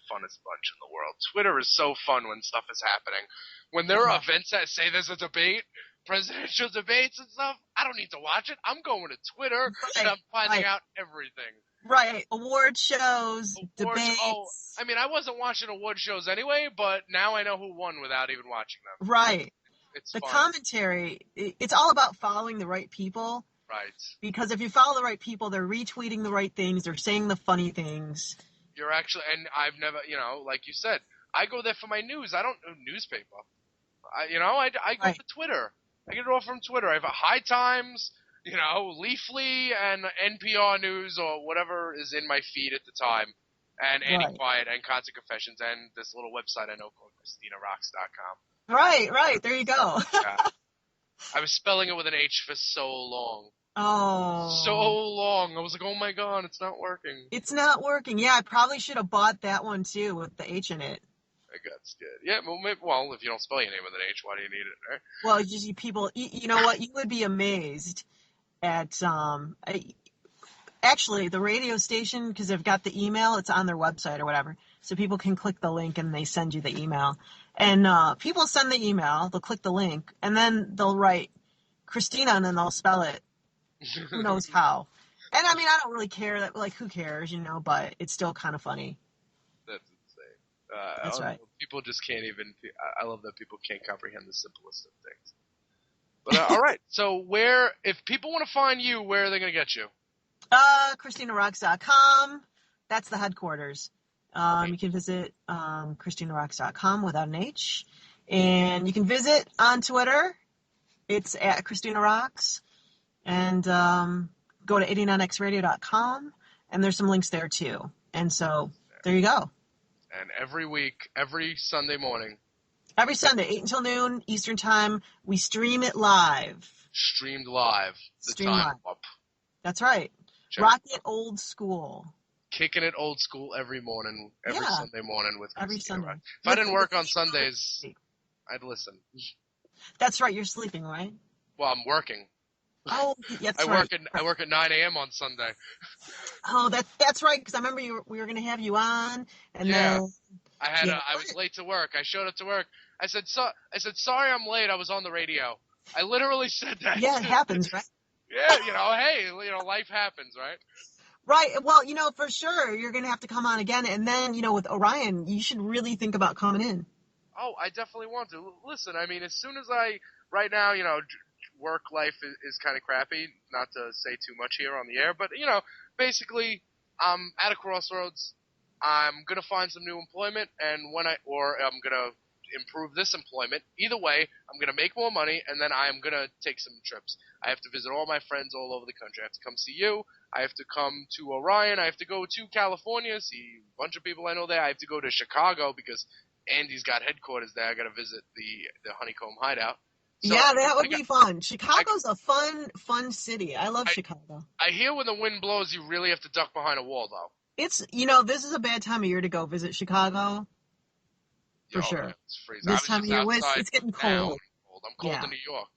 B: funnest bunch in the world. Twitter is so fun when stuff is happening. When there are events that say there's a debate, presidential debates and stuff, I don't need to watch it. I'm going to Twitter and I'm finding out everything.
C: Right. Award shows, debates.
B: Oh, I wasn't watching award shows anyway, but now I know who won without even watching them.
C: Right.
B: It's
C: the
B: fun.
C: Commentary, it's all about following the right people.
B: Right.
C: Because if you follow the right people, they're retweeting the right things, they're saying the funny things.
B: You're actually, and I've never, like you said, I go there for my news. I don't do newspaper. I go to Twitter. I get it all from Twitter. I have a High Times, Leafly, and NPR News or whatever is in my feed at the time, and Annie Quiet and Concert Confessions and this little website I know called CristinaRocks.com.
C: Right. There you go.
B: Yeah. I was spelling it with an H for so long.
C: Oh.
B: So long. I was like, oh my god, it's not working.
C: It's not working. Yeah, I probably should have bought that one too with the H in it.
B: I got scared. Yeah, well, if you don't spell your name with an H, why do you need it, right?
C: Well, just you people, you know what? You would be amazed at, actually, the radio station, because they've got the email, it's on their website or whatever, so people can click the link and they send you the email. And people send the email, they'll click the link, and then they'll write Cristina, and then they'll spell it. Who knows how? And I don't really care, who cares, but it's still kind of funny.
B: That's insane.
C: That's right.
B: People just can't even. I love that people can't comprehend the simplest of things. But all right. So if people want to find you, where are they going to get you?
C: CristinaRocks.com. That's the headquarters. You can visit CristinaRocks.com without an H, and you can visit on Twitter. It's at Cristina Rocks, and go to 89xradio.com, and there's some links there too. And so there you go.
B: And every week, every Sunday morning.
C: Every Sunday, 8 until noon Eastern Time, we stream it live.
B: Streamed live.
C: Stream live. Up. That's right. Rock it old school.
B: Kicking it old school every morning, Sunday morning with
C: every Sunday.
B: If I didn't work on Sundays, I'd listen.
C: That's right. You're sleeping, right?
B: Well, I'm working.
C: Oh, that's right.
B: I work at 9 a.m. on Sunday.
C: Oh, that's right. Because I remember we were going to have you on, and then
B: I was late to work. I showed up to work. I said sorry, I'm late. I was on the radio. I literally said that.
C: Yeah, it happens, right?
B: Yeah, hey, life happens, right?
C: Right. Well, for sure, you're going to have to come on again. And then, with Orion, you should really think about coming in.
B: Oh, I definitely want to. Listen, I mean, as soon as right now, work life is kind of crappy. Not to say too much here on the air, but basically, I'm at a crossroads. I'm gonna find some new employment, and or I'm gonna improve this employment. Either way, I'm gonna make more money, and then I'm gonna take some trips. I have to visit all my friends all over the country. I have to come see you. I have to come to Orion. I have to go to California, see a bunch of people I know there. I have to go to Chicago because Andy's got headquarters there. I got to visit the Honeycomb Hideout. So
C: yeah, that would be fun. Chicago's a fun city. I love Chicago.
B: I hear when the wind blows, you really have to duck behind a wall, though.
C: It's, this is a bad time of year to go visit Chicago. For sure.
B: Man, it's freezing.
C: This time of year, it's getting cold.
B: I'm cold in New York.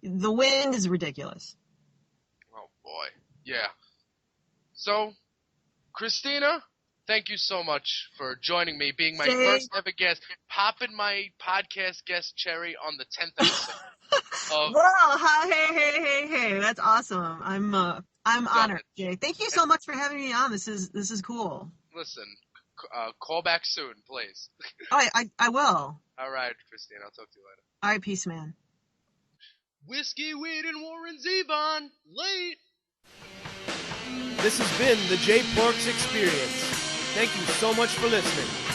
C: The wind is ridiculous.
B: Oh, boy. Yeah. So, Cristina, thank you so much for joining me, being my first ever guest, popping my podcast guest cherry on the 10th episode.
C: Wow! Hey! That's awesome. I'm honored, Jay. Thank you so much for having me on. This is cool.
B: Listen, call back soon, please.
C: I will.
B: All right, Cristina. I'll talk to you later.
C: All right, peace, man.
B: Whiskey, weed, and Warren Zevon. Late.
A: This has been the J Porks Experience. Thank you so much for listening.